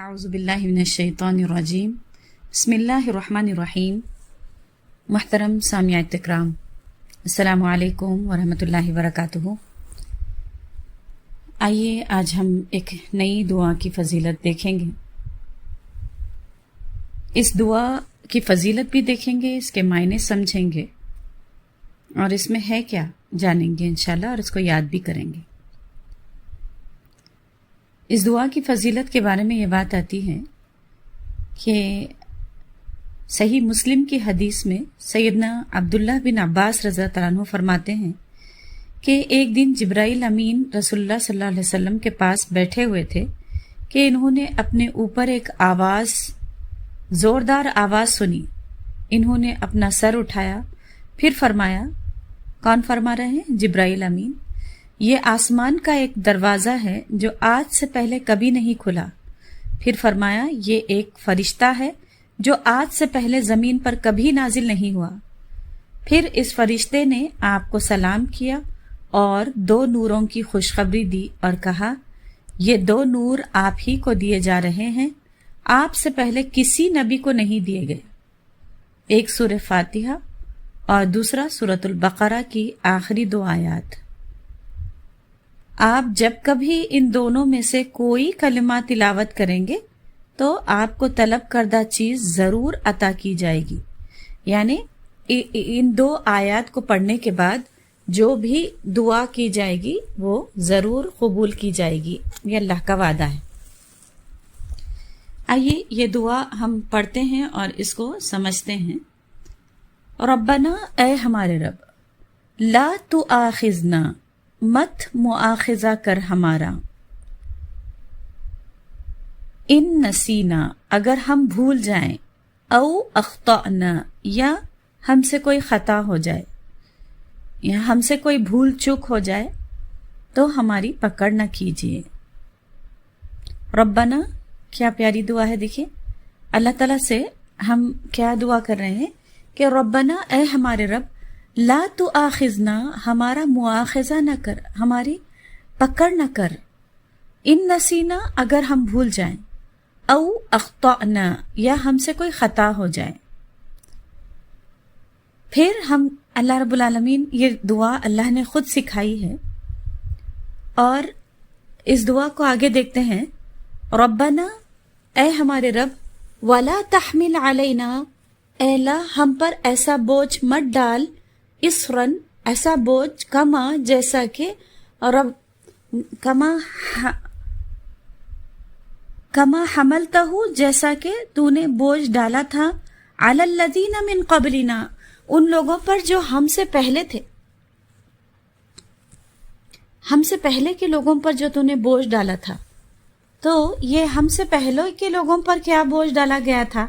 اعوذ باللہ من الشیطان الرجیم بسم اللہ الرحمن الرحیم. محترم سامعین اکرام، السلام علیکم ورحمۃ اللہ وبرکاتہ. آئیے آج ہم ایک نئی دعا کی فضیلت دیکھیں گے. اس دعا کی فضیلت بھی دیکھیں گے، اس کے معنی سمجھیں گے اور اس میں ہے کیا جانیں گے انشاءاللہ، اور اس کو یاد بھی کریں گے. اس دعا کی فضیلت کے بارے میں یہ بات آتی ہے کہ صحیح مسلم کی حدیث میں سیدنا عبداللہ بن عباس رضی اللہ عنہ فرماتے ہیں کہ ایک دن جبرائیل امین رسول اللہ صلی اللہ علیہ وسلم کے پاس بیٹھے ہوئے تھے کہ انہوں نے اپنے اوپر ایک آواز، زوردار آواز سنی. انہوں نے اپنا سر اٹھایا، پھر فرمایا، کون فرما رہے ہیں؟ جبرائیل امین. یہ آسمان کا ایک دروازہ ہے جو آج سے پہلے کبھی نہیں کھلا. پھر فرمایا، یہ ایک فرشتہ ہے جو آج سے پہلے زمین پر کبھی نازل نہیں ہوا. پھر اس فرشتے نے آپ کو سلام کیا اور 2 نوروں کی خوشخبری دی اور کہا، یہ 2 نور آپ ہی کو دیے جا رہے ہیں، آپ سے پہلے کسی نبی کو نہیں دیے گئے. ایک سورہ فاتحہ اور دوسرا سورۃ البقرہ کی آخری 2 آیات. آپ جب کبھی ان دونوں میں سے کوئی کلمہ تلاوت کریں گے تو آپ کو طلب کردہ چیز ضرور عطا کی جائے گی. یعنی ان 2 آیات کو پڑھنے کے بعد جو بھی دعا کی جائے گی وہ ضرور قبول کی جائے گی، یہ اللہ کا وعدہ ہے. آئیے یہ دعا ہم پڑھتے ہیں اور اس کو سمجھتے ہیں. ربنا، اے ہمارے رب، لا تؤاخذنا، مت مؤاخذہ کر ہمارا، ان نسینا، اگر ہم بھول جائیں، او اخطأنا، یا ہم سے کوئی خطا ہو جائے، یا ہم سے کوئی بھول چوک ہو جائے تو ہماری پکڑ نہ کیجیے. ربنا، کیا پیاری دعا ہے. دیکھیے اللہ تعالیٰ سے ہم کیا دعا کر رہے ہیں کہ ربنا، اے ہمارے رب، لا تؤاخذنا، ہمارا مواخذہ نہ کر، ہماری پکڑ نہ کر، ان نسینا، اگر ہم بھول جائیں، او اخطأنا، یا ہم سے کوئی خطا ہو جائے. پھر ہم اللہ رب العالمین، یہ دعا اللہ نے خود سکھائی ہے اور اس دعا کو آگے دیکھتے ہیں. ربنا، اے ہمارے رب، ولا تحمل علینا، اے اللہ ہم پر ایسا بوجھ مت ڈال، اسرن، ایسا بوجھ، کما، جیسا کہ رب، کما حملتہ، جیسا کہ تو نے بوجھ ڈالا تھا، علی الذین من قبلنا، ان لوگوں پر جو ہم سے پہلے تھے، ہم سے پہلے کے لوگوں پر جو تو نے بوجھ ڈالا تھا. تو یہ ہم سے پہلے کے لوگوں پر کیا بوجھ ڈالا گیا تھا؟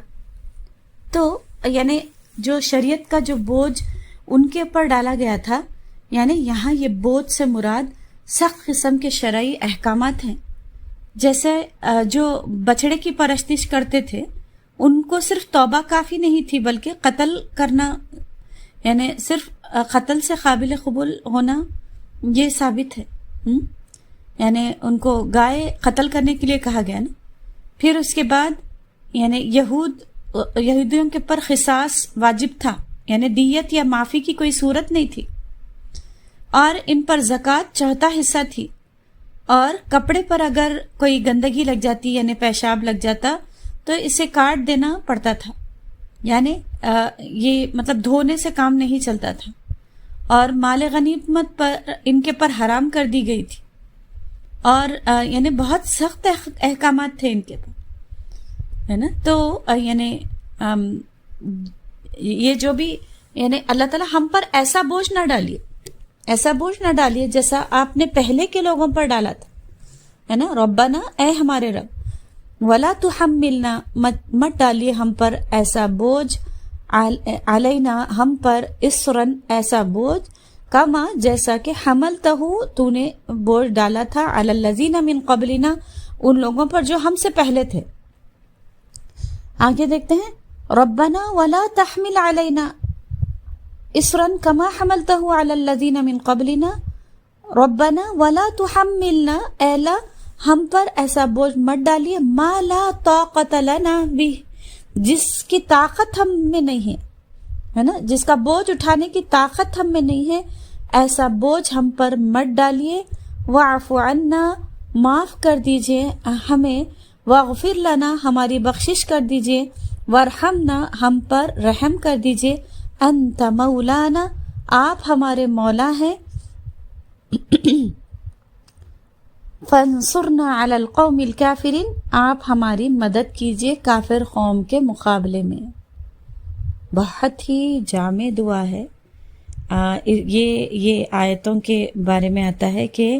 تو یعنی جو شریعت کا جو بوجھ ان کے اوپر ڈالا گیا تھا، یعنی یہاں یہ بوجھ سے مراد سخت قسم کے شرعی احکامات ہیں. جیسے جو بچڑے کی پرستش کرتے تھے ان کو صرف توبہ کافی نہیں تھی، بلکہ قتل کرنا، یعنی صرف قتل سے قابل قبول ہونا یہ ثابت ہے. یعنی ان کو گائے قتل کرنے کے لیے کہا گیا نا. پھر اس کے بعد یعنی یہودیوں کے پر قصاص واجب تھا، یعنی دیت یا معافی کی کوئی صورت نہیں تھی، اور ان پر زکوٰۃ 4تھا حصہ تھی. اور کپڑے پر اگر کوئی گندگی لگ جاتی، یعنی پیشاب لگ جاتا، تو اسے کاٹ دینا پڑتا تھا. یعنی یہ مطلب دھونے سے کام نہیں چلتا تھا. اور مال غنیمت پر ان کے پر حرام کر دی گئی تھی، اور یعنی بہت سخت احکامات تھے ان کے پر، ہے نا. تو یعنی یہ جو بھی، یعنی اللہ تعالیٰ ہم پر ایسا بوجھ نہ ڈالیے، ایسا بوجھ نہ ڈالیے جیسا آپ نے پہلے کے لوگوں پر ڈالا تھا، ہے نا. ربنا، اے ہمارے رب، ولا تحملنا، مت ڈالیے ہم پر ایسا بوجھ، علینا، ہم پر، اسرن، ایسا بوجھ، کما، جیسا کہ حملتہ، تو نے بوجھ ڈالا تھا، علی الذین من قبلنا، ان لوگوں پر جو ہم سے پہلے تھے. آگے دیکھتے ہیں. ربنا ولا تحمل علینا اسرن کما حملتہ علی الذین من قبلنا، ربنا ولا تحملنا، اے اللہ ہم پر ایسا بوجھ مت ڈالیے ما لا طاقت لنا بہ، جس کی طاقت ہم میں نہیں ہے نا، جس کا بوجھ اٹھانے کی طاقت ہم میں نہیں ہے، ایسا بوجھ ہم پر مت ڈالیے. واعف عنا، معاف کر دیجئے ہمیں. واغفر لنا، ہماری بخشش کر دیجئے. وارحمنا، ہم پر رحم کر دیجئے. انت مولانا، آپ ہمارے مولا ہیں. فانصرنا علی القوم الکافرین، آپ ہماری مدد کیجئے کافر قوم کے مقابلے میں. بہت ہی جامع دعا ہے. یہ آیتوں کے بارے میں آتا ہے کہ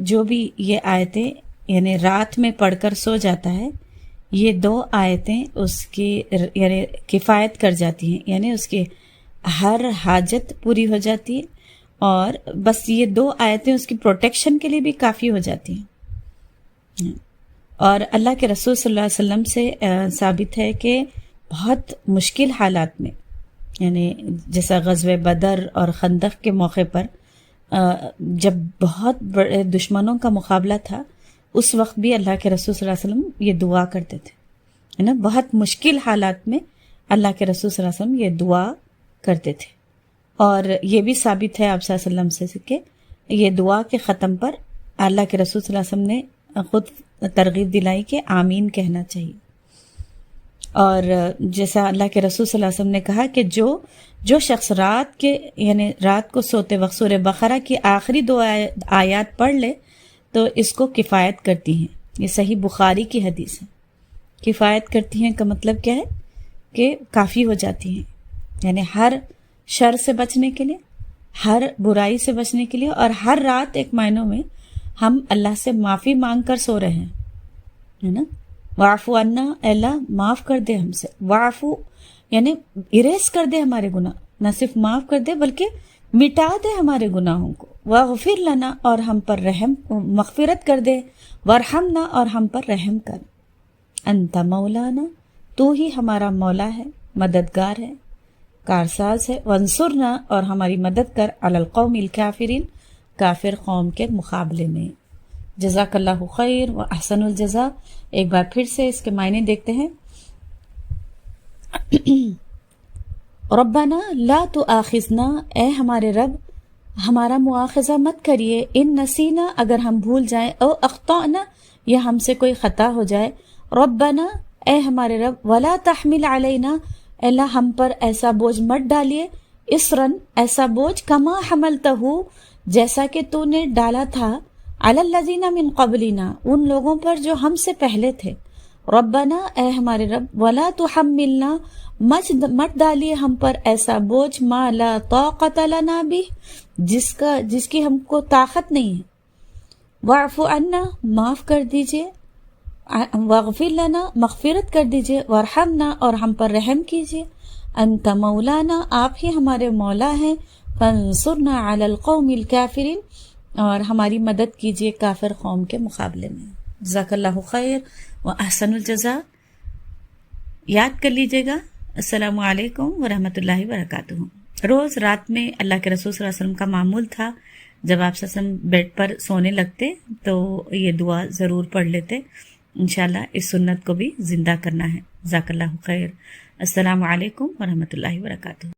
جو بھی یہ آیتیں یعنی رات میں پڑھ کر سو جاتا ہے، یہ 2 آیتیں اس کی یعنی کفایت کر جاتی ہیں، یعنی اس کی ہر حاجت پوری ہو جاتی ہے، اور بس یہ 2 آیتیں اس کی پروٹیکشن کے لیے بھی کافی ہو جاتی ہیں. اور اللہ کے رسول صلی اللہ علیہ وسلم سے ثابت ہے کہ بہت مشکل حالات میں، یعنی جیسا غزوہ بدر اور خندق کے موقع پر جب بہت بڑے دشمنوں کا مقابلہ تھا، اس وقت بھی اللہ کے رسول صلی اللہ علیہ وسلم یہ دعا کرتے تھے، ہے نا. بہت مشکل حالات میں اللہ کے رسول صلی اللہ علیہ وسلم یہ دعا کرتے تھے. اور یہ بھی ثابت ہے آپ صلی اللہ علیہ وسلم سے کہ یہ دعا کے ختم پر اللہ کے رسول صلی اللہ علیہ وسلم نے خود ترغیب دلائی کہ آمین کہنا چاہیے. اور جیسا اللہ کے رسول صلی اللہ علیہ وسلم نے کہا کہ جو شخص رات کو سوتے وقت سورہ بقرہ کی آخری 2 آیات پڑھ لے تو اس کو کفایت کرتی ہیں. یہ صحیح بخاری کی حدیث ہے. کفایت کرتی ہیں کا مطلب کیا ہے کہ کافی ہو جاتی ہیں، یعنی ہر شر سے بچنے کے لیے، ہر برائی سے بچنے کے لیے، اور ہر رات ایک معنوں میں ہم اللہ سے معافی مانگ کر سو رہے ہیں، ہے نا. واعفو عنا، اللہ معاف کر دے ہم سے. واعفو یعنی اریز کر دے ہمارے گناہ، نہ صرف معاف کر دے بلکہ مٹا دے ہمارے گناہوں کو. واغفر لنا، اور ہم پر رحم مغفرت کر دے. وارحمنا، اور ہم پر رحم کر. انت مولانا، تو ہی ہمارا مولا ہے، مددگار ہے، کارساز ہے. وانصرنا، اور ہماری مدد کر علی القوم الکافرین، کافر قوم کے مقابلے میں. جزاک اللہ خیر و احسن الجزا. ایک بار پھر سے اس کے معنی دیکھتے ہیں. ربنا لا تؤاخذنا، اے ہمارے رب ہمارا مواخذہ مت کریے. ان نسینا، اگر ہم بھول جائیں. او اخطأنا، یا ہم سے کوئی خطا ہو جائے. ربنا، اے ہمارے رب. ولا تحمل علینا، اللہ ہم پر ایسا بوجھ مت ڈالیے. اسرن، ایسا بوجھ. کما حملتہ، جیسا کہ تو نے ڈالا تھا. علی الذین من قبلنا، ان لوگوں پر جو ہم سے پہلے تھے. ربنا، اے ہمارے رب. ولا تحملنا، مت ڈالیے ہم پر ایسا بوجھ. ما لا طاقت لنا بہ، جس کی ہم کو طاقت نہیں ہے. واعف عنا، معاف کر دیجئے. واغفر لنا، مغفرت کر دیجئے. وارحمنا، اور ہم پر رحم کیجئے. انت مولانا، آپ ہی ہمارے مولا ہیں. فانصرنا علی القوم الکافرین، اور ہماری مدد کیجئے کافر قوم کے مقابلے میں. جزاک اللہ خیر و احسن الجزا. یاد کر لیجئے گا. السلام علیکم ورحمۃ اللہ وبرکاتہ. روز رات میں اللہ کے رسول صلی اللہ علیہ وسلم کا معمول تھا، جب آپ صلی اللہ علیہ وسلم بیڈ پر سونے لگتے تو یہ دعا ضرور پڑھ لیتے. انشاءاللہ اس سنت کو بھی زندہ کرنا ہے. جزاک اللہ خیر. السلام علیکم ورحمۃ اللہ وبرکاتہ.